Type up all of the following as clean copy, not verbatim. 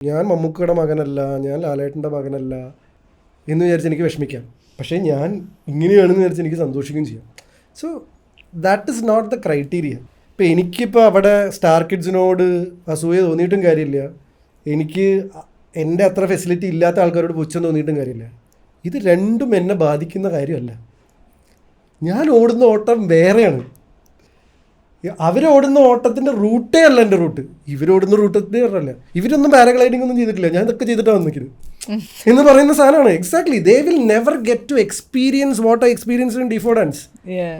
ഞാൻ മമ്മൂക്കയുടെ മകനല്ല, ഞാൻ ലാലേട്ടൻ്റെ മകനല്ല എന്ന് വിചാരിച്ച് എനിക്ക് വിഷമിക്കാം. പക്ഷേ ഞാൻ ഇങ്ങനെയാണെന്ന് വിചാരിച്ച് എനിക്ക് സന്തോഷിക്കുകയും ചെയ്യാം. So that is not the criteria. ഇപ്പോൾ എനിക്കിപ്പോൾ അവിടെ സ്റ്റാർ കിഡ്സിനോട് അസൂയ തോന്നിയിട്ടും കാര്യമില്ല, എനിക്ക് എൻ്റെ അത്ര ഫെസിലിറ്റി ഇല്ലാത്ത ആൾക്കാരോട് പുച്ഛം തോന്നിയിട്ടും കാര്യമില്ല. ഇത് രണ്ടും എന്നെ ബാധിക്കുന്ന കാര്യമല്ല. ഞാൻ ഓടുന്ന ഓട്ടം വേറെയാണ്. അവരോടുന്ന ഓട്ടത്തിൻ്റെ റൂട്ടേ അല്ല എൻ്റെ റൂട്ട്, ഇവരോടുന്ന റൂട്ടത്തിൻ്റെ അല്ല. ഇവരൊന്നും പാരാഗ്ലൈഡിംഗ് ഒന്നും ചെയ്തിട്ടില്ല, ഞാൻ ഇതൊക്കെ ചെയ്തിട്ടാണ് വന്നിരിക്കുന്നത് എന്ന് പറയുന്ന സാധനമാണ്. Exactly, they will never get to experience what I experience in ഡിഫോ ഡാൻസ്.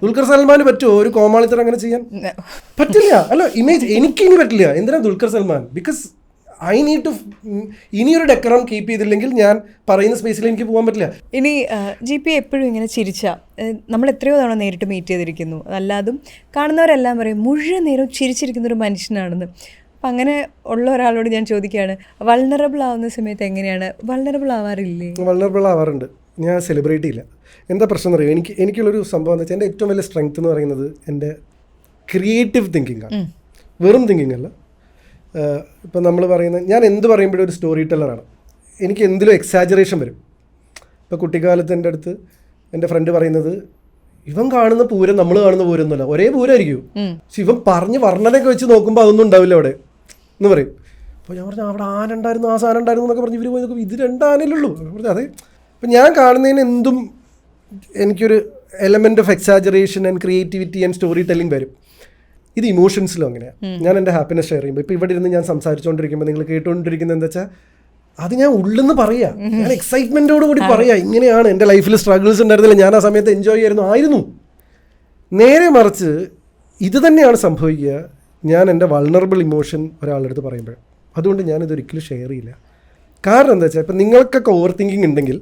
ദുൽഖർ സൽമാന് പറ്റുമോ ഒരു കോമാളിത്തരം അങ്ങനെ ചെയ്യാൻ? പറ്റില്ല. അല്ല, ഇമേജ് എനിക്കിനി പറ്റില്ല. എന്തിനാ Dulquer Salmaan? Because I need to ഇനിയൊരു ഡെക്കറം കീപ്പ് ചെയ്തില്ലെങ്കിൽ ഞാൻ പറയുന്ന സ്പേസിൽ എനിക്ക് പോകാൻ പറ്റില്ല. ഇനി GP എപ്പോഴും ഇങ്ങനെ നമ്മൾ എത്രയോ തവണ നേരിട്ട് മീറ്റ് ചെയ്തിരിക്കുന്നു, അല്ലാതും കാണുന്നവരെല്ലാം പറയും മുഴുവൻ നേരം ചിരിച്ചിരിക്കുന്ന ഒരു മനുഷ്യനാണെന്ന്. അപ്പം അങ്ങനെ ഉള്ള ഒരാളോട് ഞാൻ ചോദിക്കുകയാണ്, വൾണറബിൾ ആവുന്ന സമയത്ത് എങ്ങനെയാണ്? വൾണറബിൾ ആവാറില്ലേ? വൾണറബിൾ ആവാറുണ്ട്. ഞാൻ സെലിബ്രേറ്റ് ചെയ്യില്ല. എന്താ പ്രശ്നം എന്ന് അറിയാം? എനിക്കുള്ളൊരു സംഭവം എന്ന് വെച്ചാൽ എൻ്റെ ഏറ്റവും വലിയ സ്ട്രെങ്ത് എന്ന് പറയുന്നത് എൻ്റെ ക്രിയേറ്റീവ് തിങ്കിങ് ആണ്, വെറും തിങ്കിങ് അല്ല. ഇപ്പം നമ്മൾ പറയുന്നത്, ഞാൻ എന്ത് പറയുമ്പോഴും ഒരു സ്റ്റോറി ടെല്ലറാണ്. എനിക്ക് എന്തിലും എക്സാജറേഷൻ വരും. ഇപ്പോൾ കുട്ടിക്കാലത്ത് എൻ്റെ അടുത്ത് എൻ്റെ ഫ്രണ്ട് പറയുന്നത്, ഇവൻ കാണുന്ന പൂരം നമ്മൾ കാണുന്ന പൂരം ഒന്നുമല്ല, ഒരേ പൂരമായിരിക്കും, പക്ഷെ ഇവൻ പറഞ്ഞ് വർണ്ണനയൊക്കെ വെച്ച് നോക്കുമ്പോൾ അതൊന്നും ഉണ്ടാവില്ല അവിടെ എന്ന് പറയും. അപ്പോൾ ഞാൻ പറഞ്ഞു, അവിടെ ആന ഉണ്ടായിരുന്നു, ആ സാധനം ഉണ്ടായിരുന്നു എന്നൊക്കെ പറഞ്ഞ് ഇവർ പോയി നോക്കും, ഇത് രണ്ടാനല്ലുള്ളൂ. പറഞ്ഞു അതെ. അപ്പം ഞാൻ കാണുന്നതിന് എന്തും എനിക്കൊരു element of exaggeration and creativity and story telling വരും. ഇത് ഇമോഷൻസിലും അങ്ങനെയാണ്. ഞാൻ എൻ്റെ ഹാപ്പിനെസ് ഷെയർ ചെയ്യുമ്പോൾ, ഇപ്പോൾ ഇവിടെ ഇരുന്ന് ഞാൻ സംസാരിച്ചുകൊണ്ടിരിക്കുമ്പോൾ നിങ്ങൾ കേട്ടുകൊണ്ടിരിക്കുന്നത് എന്താ വെച്ചാൽ അത് ഞാൻ ഉള്ളിന്ന് പറയാം, ഞാൻ എക്സൈറ്റ്മെൻറ്റോട് കൂടി പറയാം, ഇങ്ങനെയാണ് എൻ്റെ ലൈഫിൽ സ്ട്രഗിൾസ് ഉണ്ടായിരുന്നില്ല, ഞാൻ ആ സമയത്ത് എൻജോയ് ആയിരുന്നു. നേരെ മറിച്ച് ഇത് തന്നെയാണ് സംഭവിക്കുക ഞാൻ എൻ്റെ വൾണറബിൾ ഇമോഷൻ ഒരാളുടെ അടുത്ത് പറയുമ്പോൾ. അതുകൊണ്ട് ഞാനിതൊരിക്കലും ഷെയർ ചെയ്യില്ല. കാരണം എന്താ വെച്ചാൽ, ഇപ്പം നിങ്ങൾക്കൊക്കെ ഓവർ തിങ്കിങ് ഉണ്ടെങ്കിൽ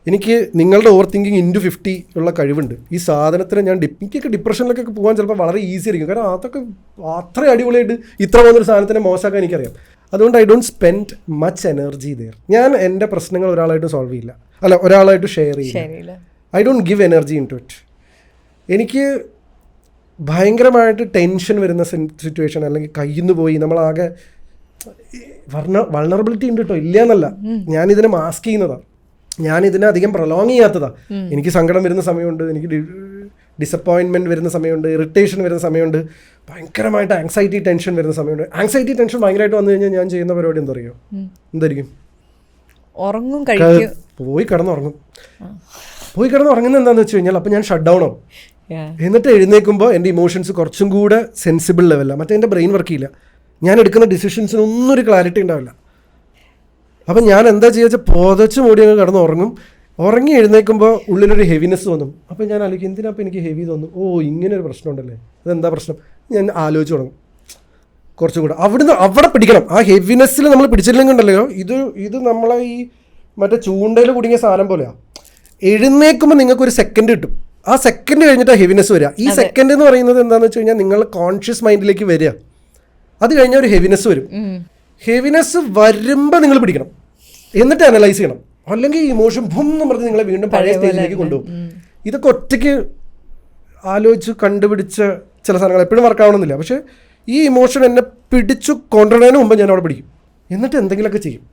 എനിക്ക് നിങ്ങളുടെ ഓവർ തിങ്കിങ് ഇൻറ്റു 50 ഉള്ള കഴിവുണ്ട്. ഈ സാധനത്തിന് എനിക്കൊക്കെ ഡിപ്രഷനിലൊക്കെ പോകാൻ ചിലപ്പോൾ വളരെ ഈസി ആയിരിക്കും. കാരണം അതൊക്കെ അത്ര അടിപൊളിയായിട്ട് ഇത്ര പോകുന്നൊരു സാധനത്തിനെ മോശമാക്കാൻ എനിക്കറിയാം. അതുകൊണ്ട് I don't spend much energy there. ഞാൻ എൻ്റെ പ്രശ്നങ്ങൾ ഒരാളായിട്ട് സോൾവ് ചെയ്യില്ല, അല്ല ഒരാളായിട്ട് ഷെയർ ചെയ്യില്ല. I don't give energy into it. എനിക്ക് ഭയങ്കരമായിട്ട് ടെൻഷൻ വരുന്ന സിറ്റുവേഷൻ, അല്ലെങ്കിൽ കയ്യിൽ നിന്ന് പോയി നമ്മളാകെ വൾണറബിലിറ്റി ഉണ്ട് കേട്ടോ, ഇല്ല എന്നല്ല, ഞാനിതിനെ മാസ്ക് ചെയ്യുന്നതാണ്, ഞാനിതിനെ അധികം പ്രൊലോങ് ചെയ്യാത്തതാണ്. എനിക്ക് സങ്കടം വരുന്ന സമയമുണ്ട്, എനിക്ക് ഡിസപ്പോയിൻമെൻറ്റ് വരുന്ന സമയമുണ്ട്, ഇറിറ്റേഷൻ വരുന്ന സമയമുണ്ട്, ഭയങ്കരമായിട്ട് ആങ്സൈറ്റി ടെൻഷൻ വരുന്ന സമയമുണ്ട്. ആങ്സൈറ്റി ടെൻഷൻ ഭയങ്കരമായിട്ട് വന്നു കഴിഞ്ഞാൽ ഞാൻ ചെയ്യുന്ന പരിപാടി എന്തറിയോ? എന്തായിരിക്കും? പോയി കിടന്നുറങ്ങും. പോയി കിടന്നുറങ്ങുന്നത് എന്താണെന്ന് വെച്ച് കഴിഞ്ഞാൽ, അപ്പോൾ ഞാൻ ഷട്ട് ഡൗൺ ആവും. എന്നിട്ട് എഴുന്നേൽക്കുമ്പോൾ എൻ്റെ ഇമോഷൻസ് കുറച്ചും കൂടെ സെൻസിബിൾ ലെവലാണ്. മറ്റേ എൻ്റെ ബ്രെയിൻ വർക്ക് ചെയ്യില്ല, ഞാൻ എടുക്കുന്ന ഡിസിഷൻസിനൊന്നും ഒരു ക്ലാരിറ്റി ഉണ്ടാവില്ല. അപ്പം ഞാൻ എന്താ ചെയ്യുക വെച്ചാൽ പുതച്ച് മൂടി അങ്ങ് കിടന്നുറങ്ങും. ഉറങ്ങി എഴുന്നേൽക്കുമ്പോൾ ഉള്ളിലൊരു ഹെവിനെസ് തോന്നും. അപ്പോൾ ഞാൻ ആലോചിക്കും, എന്തിനാ അപ്പോൾ എനിക്ക് ഹെവി തോന്നും? ഇങ്ങനെ ഒരു പ്രശ്നം ഉണ്ടല്ലേ, അതെന്താ പ്രശ്നം? ഞാൻ ആലോചിച്ച് തുടങ്ങും കുറച്ചും കൂടെ. അവിടെ പിടിക്കണം. ആ ഹെവിനെസ്സിൽ നമ്മൾ പിടിച്ചില്ലെങ്കിൽ ഉണ്ടല്ലോ, ഇത് നമ്മളെ ഈ മറ്റേ ചൂണ്ടയിൽ കുടുങ്ങിയ സാധനം പോലെയാണ്. എഴുന്നേൽക്കുമ്പോൾ നിങ്ങൾക്കൊരു സെക്കൻഡ് കിട്ടും, ആ സെക്കൻഡ് കഴിഞ്ഞിട്ട് ഹെവിനെസ് വരിക. ഈ സെക്കൻഡ് എന്ന് പറയുന്നത് എന്താണെന്ന് വെച്ച് കഴിഞ്ഞാൽ നിങ്ങൾ കോൺഷ്യസ് മൈൻഡിലേക്ക് വരിക, അത് കഴിഞ്ഞാൽ ഒരു ഹെവിനെസ് വരും. ഹെവിനെസ് വരുമ്പോൾ നിങ്ങൾ പിടിക്കണം, എന്നിട്ട് അനലൈസ് ചെയ്യണം. അല്ലെങ്കിൽ ഇമോഷൻ ഭൂന്ന് പറഞ്ഞ് നിങ്ങളെ വീണ്ടും പഴയ സ്റ്റേജിലേക്ക് കൊണ്ടുപോകും. ഇതൊക്കെ ഒറ്റയ്ക്ക് ആലോചിച്ച് കണ്ടുപിടിച്ച ചില സാധനങ്ങൾ എപ്പോഴും വർക്കാവണമെന്നില്ല. പക്ഷേ ഈ ഇമോഷൻ എന്നെ പിടിച്ചു കൊണ്ടുവരുന്നതിന് മുമ്പ് ഞാൻ അവിടെ പിടിക്കും, എന്നിട്ട് എന്തെങ്കിലുമൊക്കെ ചെയ്യും.